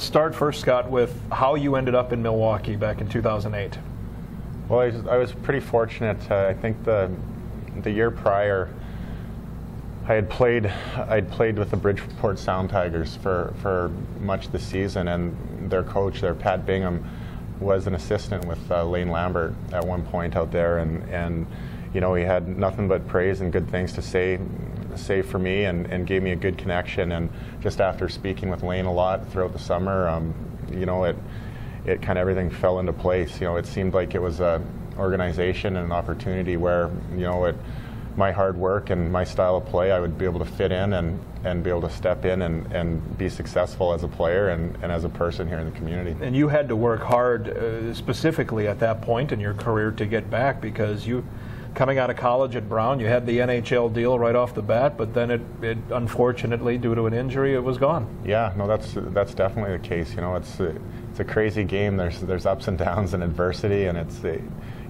Start first, Scott, with how you ended up in Milwaukee back in 2008. Well, I was pretty fortunate. I think the year prior, I'd played with the Bridgeport Sound Tigers for much of the season, and their coach, Pat Bingham, was an assistant with Lane Lambert at one point out there, and you know, he had nothing but praise and good things to say for me, and gave me a good connection. And just after speaking with Lane a lot throughout the summer, you know, it kind of everything fell into place. You know, it seemed like it was an organization and an opportunity where, you know, my hard work and my style of play, I would be able to fit in and be able to step in and be successful as a player and as a person here in the community. And you had to work hard specifically at that point in your career to get back, because you, coming out of college at Brown, you had the NHL deal right off the bat, but then it unfortunately, due to an injury, it was gone. Yeah, no, that's definitely the case. You know, it's a crazy game. There's ups and downs and adversity, and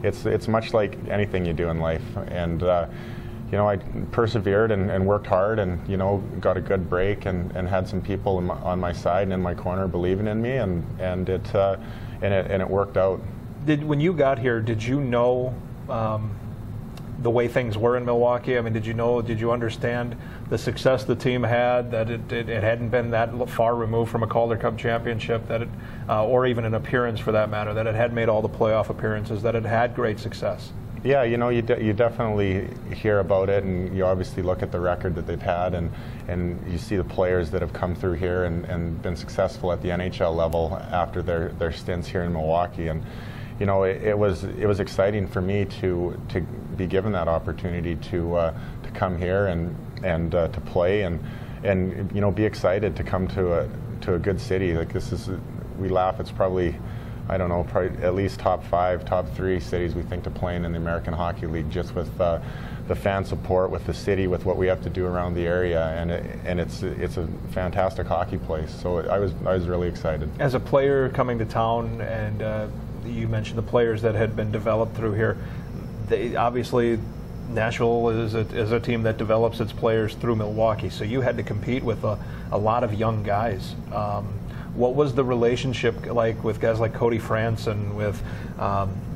it's much like anything you do in life. And you know, I persevered and worked hard, and you know, got a good break, and had some people on my side and in my corner believing in me, and it worked out. When you got here, did you know the way things were in Milwaukee? I mean, did you understand the success the team had, that it hadn't been that far removed from a Calder Cup championship, that or even an appearance for that matter, that it had made all the playoff appearances, that it had great success? Yeah, you know, you definitely hear about it, and you obviously look at the record that they've had, and you see the players that have come through here and been successful at the NHL level after their stints here in Milwaukee. And you know, it was exciting for me to be given that opportunity to come here and to play and you know, be excited to come to a good city. Like, this is, we laugh, it's probably, I don't know, probably at least top 5, top 3 cities we think to play in the American Hockey League, just with the fan support, with the city, with what we have to do around the area, and it's a fantastic hockey place. So I was really excited. As a player coming to town, and you mentioned the players that had been developed through here, obviously Nashville is a team that develops its players through Milwaukee, so you had to compete with a lot of young guys. What was the relationship like with guys like Cody France and with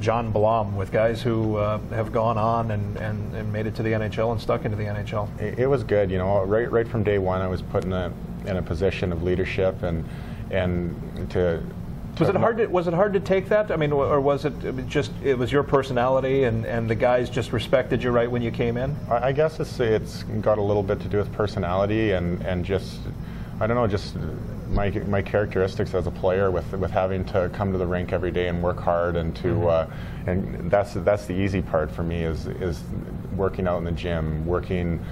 John Blom, with guys who have gone on and made it to the NHL and stuck into the NHL? It was good. You know, right from day one, I was put in a position of leadership and to. Was it hard to take that? I mean, or was it just it was your personality and the guys just respected you right when you came in? I guess it's got a little bit to do with personality and just, I don't know, just my characteristics as a player with having to come to the rink every day and work hard, and to and that's the easy part for me is working out in the gym, working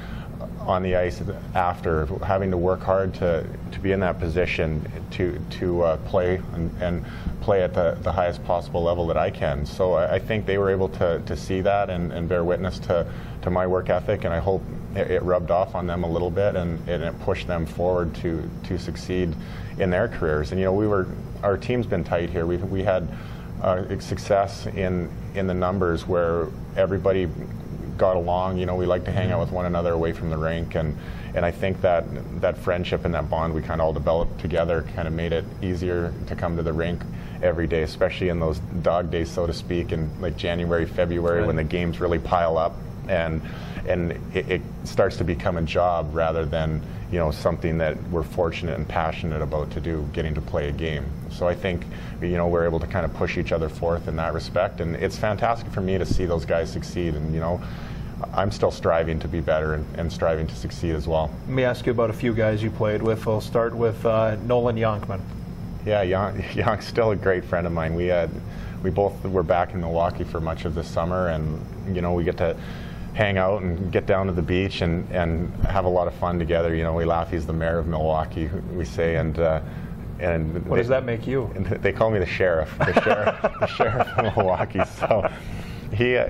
on the ice after, having to work hard to be in that position to play and play at the highest possible level that I can. So I think they were able to see that and bear witness to my work ethic, and I hope it rubbed off on them a little bit, and it pushed them forward to succeed in their careers. And you know, our team's been tight here. We had success in the numbers where everybody got along. You know, we like to hang out with one another away from the rink, and I think that friendship and that bond we kind of all developed together kind of made it easier to come to the rink every day, especially in those dog days, so to speak, in like January, February, right, when the games really pile up and it starts to become a job rather than, you know, something that we're fortunate and passionate about to do, getting to play a game. So I think, you know, we're able to kind of push each other forth in that respect, and it's fantastic for me to see those guys succeed. And you know, I'm still striving to be better and striving to succeed as well. Let me ask you about a few guys you played with. We'll start with Nolan Yonkman. Yeah, Yonk's still a great friend of mine. We both were back in Milwaukee for much of the summer, and you know, we get to hang out and get down to the beach and have a lot of fun together. You know, we laugh, he's the mayor of Milwaukee, we say, and what does that make you? They call me the sheriff, the sheriff of Milwaukee. So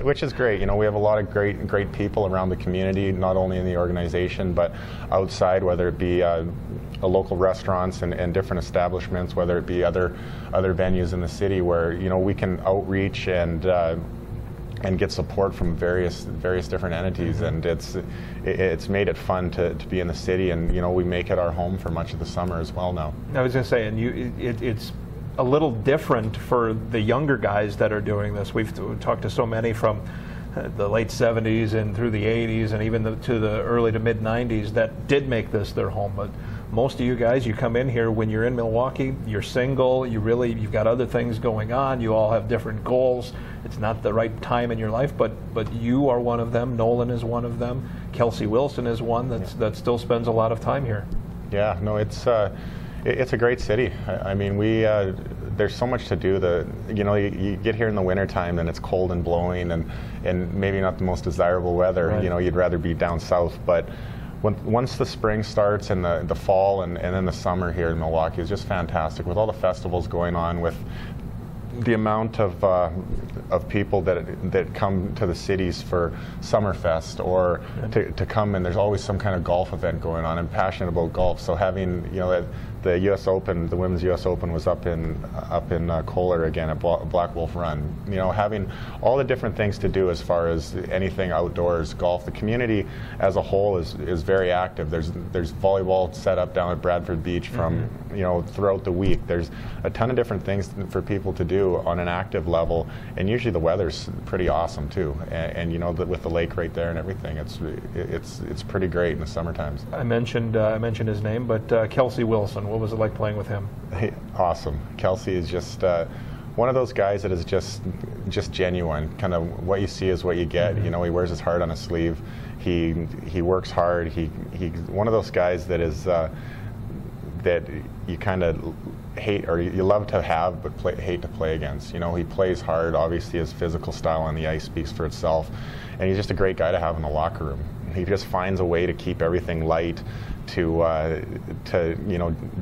which is great. You know, we have a lot of great people around the community, not only in the organization but outside, whether it be local restaurants and different establishments, whether it be other venues in the city where, you know, we can outreach and and get support from various different entities, and it's made it fun to be in the city, and we make it our home for much of the summer as well now. I was going to say, and it's a little different for the younger guys that are doing this. We've talked to so many from the late 70s and through the 80s and even to the early to mid 90s that did make this their home. But most of you guys, you come in here when you're in Milwaukee, you're single, you've got other things going on, you all have different goals. It's not the right time in your life, but you are one of them. Nolan is one of them. Kelsey Wilson is one that still spends a lot of time here. Yeah, no, it's a great city. I mean, there's so much to do. You get here in the wintertime and it's cold and blowing and maybe not the most desirable weather. Right. You'd rather be down south, but once the spring starts and the fall and then the summer here in Milwaukee is just fantastic with all the festivals going on, with the amount of people that come to the cities for Summerfest or to come, and there's always some kind of golf event going on. I'm passionate about golf, so having the U.S. Open, the Women's U.S. Open was up in Kohler again at Black Wolf Run. Having all the different things to do as far as anything outdoors, golf. The community as a whole is very active. There's volleyball set up down at Bradford Beach from throughout the week. There's a ton of different things for people to do on an active level, and usually the weather's pretty awesome too. And with the lake right there and everything, it's pretty great in the summer times. I mentioned his name, but Kelsey Wilson. What was it like playing with him? Awesome. Kelsey is just one of those guys that is just genuine. Kind of what you see is what you get. He wears his heart on his sleeve. He works hard. He's one of those guys that is that you kind of hate, or you love to have but hate to play against. He plays hard. Obviously his physical style on the ice speaks for itself, and he's just a great guy to have in the locker room. He just finds a way to keep everything light, to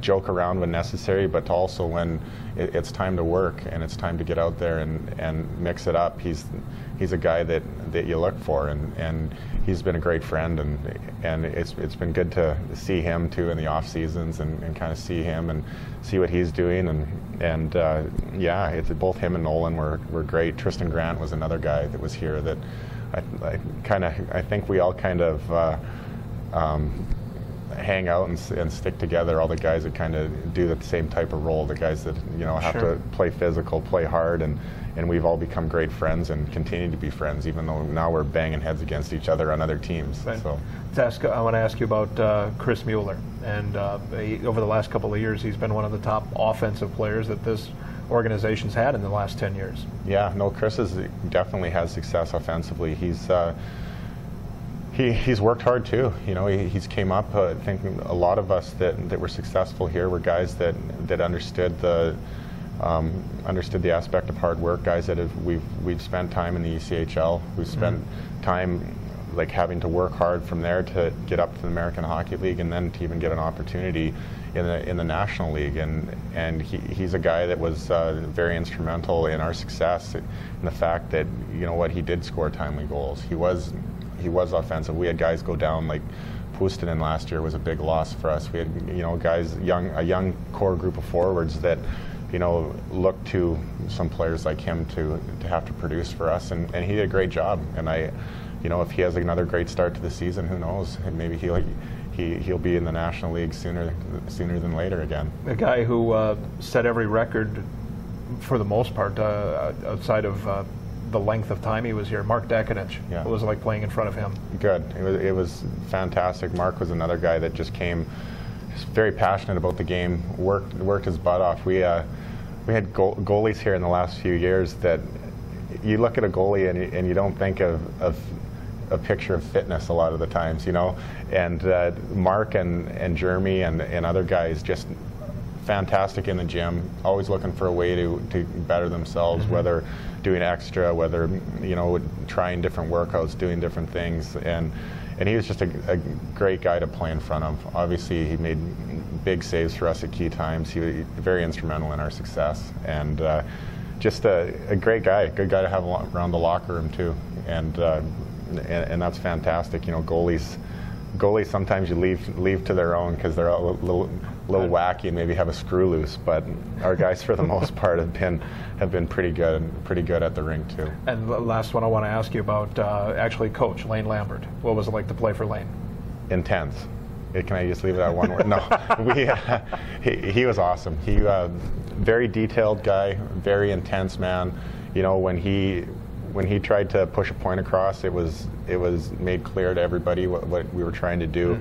joke around when necessary, but to also when it's time to work and it's time to get out there and mix it up. He's a guy that you look for, and he's been a great friend, and it's been good to see him too in the off seasons and kind of see him and see what he's doing, and it's both him and Nolan were great. Tristan Grant was another guy that was here that I think we all kind of hang out and stick together, all the guys that kind of do the same type of role, the guys that have to play physical, play hard, and we've all become great friends and continue to be friends, even though now we're banging heads against each other on other teams. Right. So I want to ask you about Chris Mueller, and over the last couple of years he's been one of the top offensive players that this organization's had in the last 10 years. Yeah, no, Chris definitely has success offensively. He's worked hard too. He's came up. I think a lot of us that were successful here were guys that understood the aspect of hard work. Guys that we've spent time in the ECHL. We've spent time like having to work hard from there to get up to the American Hockey League, and then to even get an opportunity in the National League. And he's a guy that was very instrumental in our success, in the fact that he did score timely goals. He was offensive. We had guys go down, like Puustinen last year was a big loss for us. We had guys, a young core group of forwards that look to some players like him to have to produce for us, and he did a great job. And if he has another great start to the season, who knows? Maybe he'll be in the National League sooner than later again. A guy who set every record for the most part outside of the length of time he was here. Mark Dakonich. Yeah. What was it like playing in front of him? Good. It was fantastic. Mark was another guy that just came very passionate about the game, worked his butt off. We had goalies here in the last few years that you look at a goalie and you don't think of a picture of fitness a lot of the times, and Mark and Jeremy and other guys just fantastic in the gym, always looking for a way to better themselves, whether doing extra, whether trying different workouts, doing different things, and he was just a great guy to play in front of. Obviously he made big saves for us at key times. He was very instrumental in our success, and just a great guy, good guy to have around the locker room too, and that's fantastic. Goalies sometimes you leave to their own because they're a little wacky and maybe have a screw loose, but our guys for the most part have been pretty good at the rink too. And the last one I want to ask you about, actually, Coach Lane Lambert. What was it like to play for Lane? Intense. Can I just leave it at one word? No, he was awesome. He very detailed guy, very intense man. You know, when he tried to push a point across, it was made clear to everybody what we were trying to do.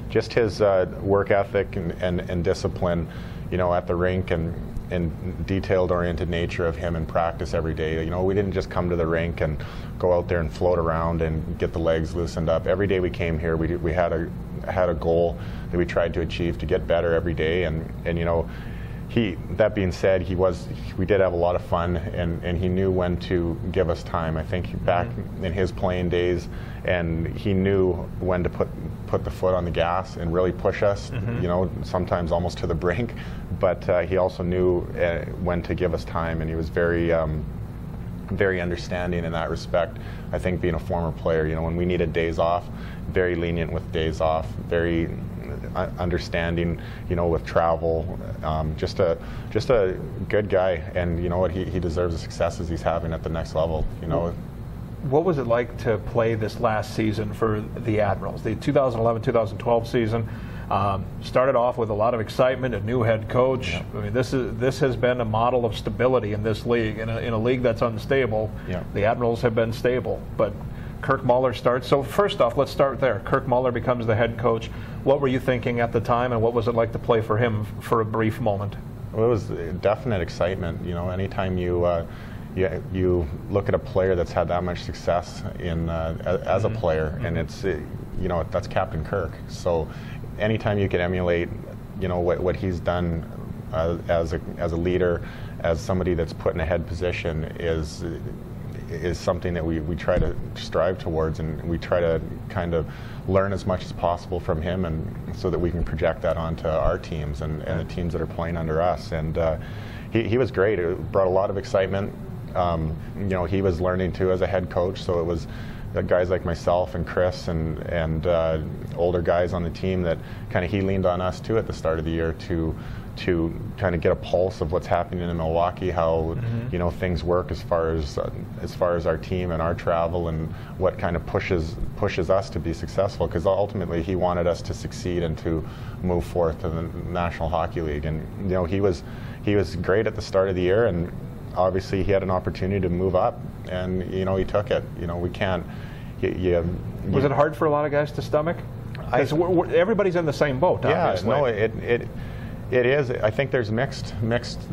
Just his work ethic and discipline, you know, at the rink, and detailed-oriented nature of him in practice every day. You know, we didn't just come to the rink and go out there and float around and get the legs loosened up. Every day we came here, we had a goal that we tried to achieve to get better every day, and you know, that being said, we did have a lot of fun, and he knew when to give us time. I think back in his playing days, and he knew when to put the foot on the gas and really push us, you know, sometimes almost to the brink, but he also knew when to give us time, and he was very understanding in that respect. I think being a former player, you know, when we needed days off, very lenient with days off, very understanding, you know, with travel. Just a good guy, and you know what, he deserves the successes he's having at the next level. You know. What was it like to play this last season for the Admirals? The 2011-2012 season started off with a lot of excitement, a new head coach. Yeah. I mean, this has been a model of stability in this league. In a league that's unstable, the Admirals have been stable. But Kirk Muller starts. So first off, let's start there. Kirk Muller becomes the head coach. What were you thinking at the time, and what was it like to play for him for a brief moment? Well, it was definite excitement. You know, anytime you look at a player that's had that much success as a player, and it's you know, that's Captain Kirk. So anytime you can emulate, you know, what he's done as a leader, as somebody that's put in a head position, is something that we try to strive towards, and we try to kind of learn as much as possible from him, and so that we can project that onto our teams and the teams that are playing under us. And he was great. It brought a lot of excitement. You know, he was learning too as a head coach, so it was guys like myself and Chris and older guys on the team that kind of he leaned on us too at the start of the year to kind of get a pulse of what's happening in Milwaukee, how you know, things work as far as our team and our travel, and what kind of pushes us to be successful, because ultimately he wanted us to succeed and to move forth to the National Hockey League. And you know, he was great at the start of the year, and obviously he had an opportunity to move up, and you know, he took it. You know, we can't. Was it hard for a lot of guys to stomach? Everybody's in the same boat. Obviously. No, it is. I think there's mixed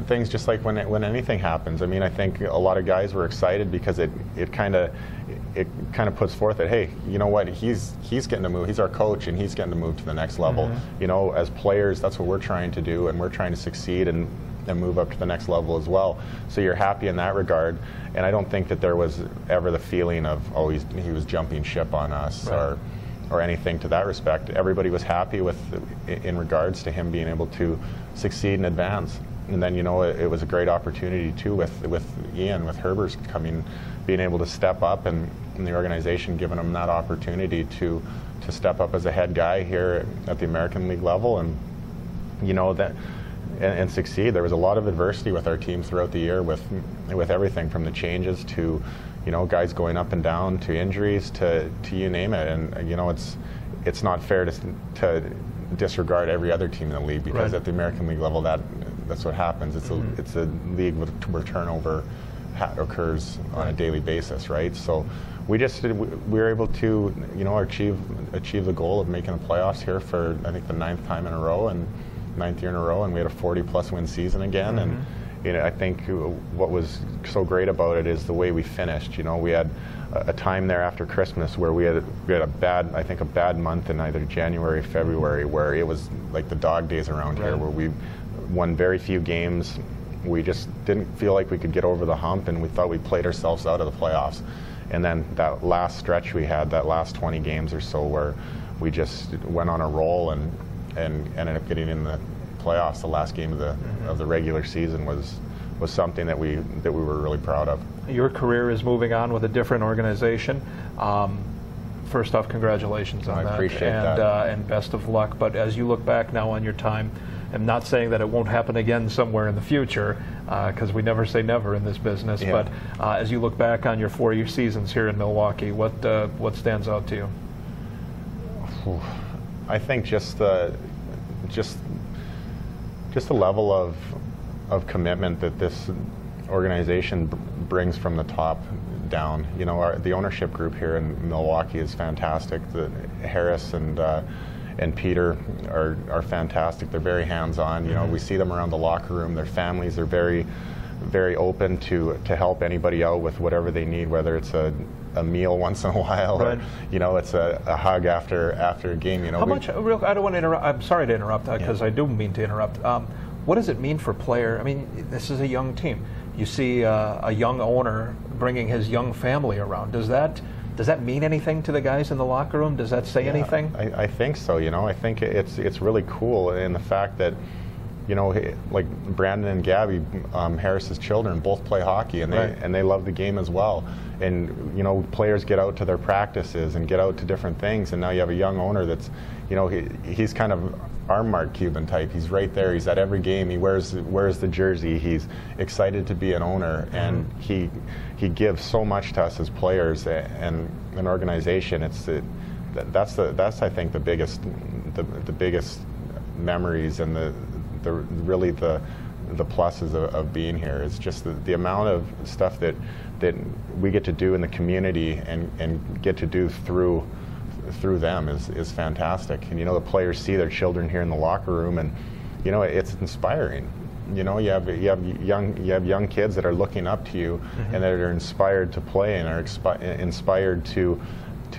things, just like when anything happens. I mean, I think a lot of guys were excited because it kind of puts forth that, hey, you know what, he's getting to move. He's our coach, and he's getting to move to the next level. You know, as players, that's what we're trying to do, and we're trying to succeed and move up to the next level as well. So you're happy in that regard, and I don't think that there was ever the feeling of, oh, he was jumping ship on us, right, or anything to that respect. Everybody was happy in regards to him being able to succeed and advance. And then, you know, it was a great opportunity too with Ian, with Herbers being able to step up, and the organization giving him that opportunity to step up as a head guy here at the American League level, and you know, that and succeed. There was a lot of adversity with our team throughout the year, with everything from the changes to, you know, guys going up and down, to injuries, to you name it. And you know, it's not fair to disregard every other team in the league, because at the American League level, that's what happens. It's a league where turnover occurs on a daily basis, right? So we were able to, you know, achieve the goal of making the playoffs here for, I think, the 9th time in a row, and 9th year in a row, and we had a 40+ win season again. And you know, I think what was so great about it is the way we finished. You know, we had a time there after Christmas where we had a bad month in either January or February, where it was like the dog days around here, where we won very few games. We just didn't feel like we could get over the hump, and we thought we played ourselves out of the playoffs. And then that last stretch we had, that last 20 games or so, where we just went on a roll and ended up getting in the playoffs. The last game of the regular season was something that we were really proud of. Your career is moving on with a different organization. First off, congratulations on that. I appreciate that. And best of luck. But as you look back now on your time am not saying that it won't happen again somewhere in the future, because we never say never in this business. Yeah. But as you look back on your 4 year seasons here in Milwaukee, what stands out to you? I think just the level of commitment that this organization brings from the top down. You know, the ownership group here in Milwaukee is fantastic. Harris and Peter are fantastic. They're very hands-on. You know, we see them around the locker room. Their families are very, very open to help anybody out with whatever they need, whether it's a meal once in a while, right, or you know, it's a hug after a game. You know, how much? I don't want to interrupt. I'm sorry to interrupt because I do mean to interrupt. What does it mean for player? I mean, this is a young team. You see a young owner bringing his young family around. Does that mean anything to the guys in the locker room? Does that say anything? I think so. You know, I think it's really cool in the fact that, you know, like Brandon and Gabby, Harris's children, both play hockey, and they love the game as well. And you know, players get out to their practices and get out to different things. And now you have a young owner that's, you know, he's kind of our Mark Cuban type. He's right there. He's at every game. He wears the jersey. He's excited to be an owner, and he gives so much to us as players and an organization. That's I think the biggest memories and really the pluses of being here. It's just the amount of stuff that we get to do in the community and get to do through them is fantastic. And you know, the players see their children here in the locker room, and you know, it's inspiring. You know, you have young kids that are looking up to you, and that are inspired to play and are inspired to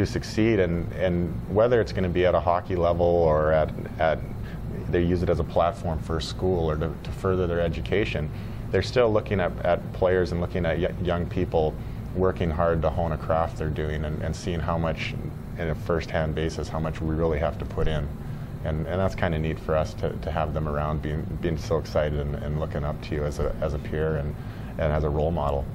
succeed. And whether it's going to be at a hockey level or at they use it as a platform for school or to further their education, they're still looking at players and looking at young people working hard to hone a craft they're doing, and seeing how much, in a first-hand basis, how much we really have to put in. And that's kind of neat for us to have them around, being so excited and looking up to you as a peer and as a role model.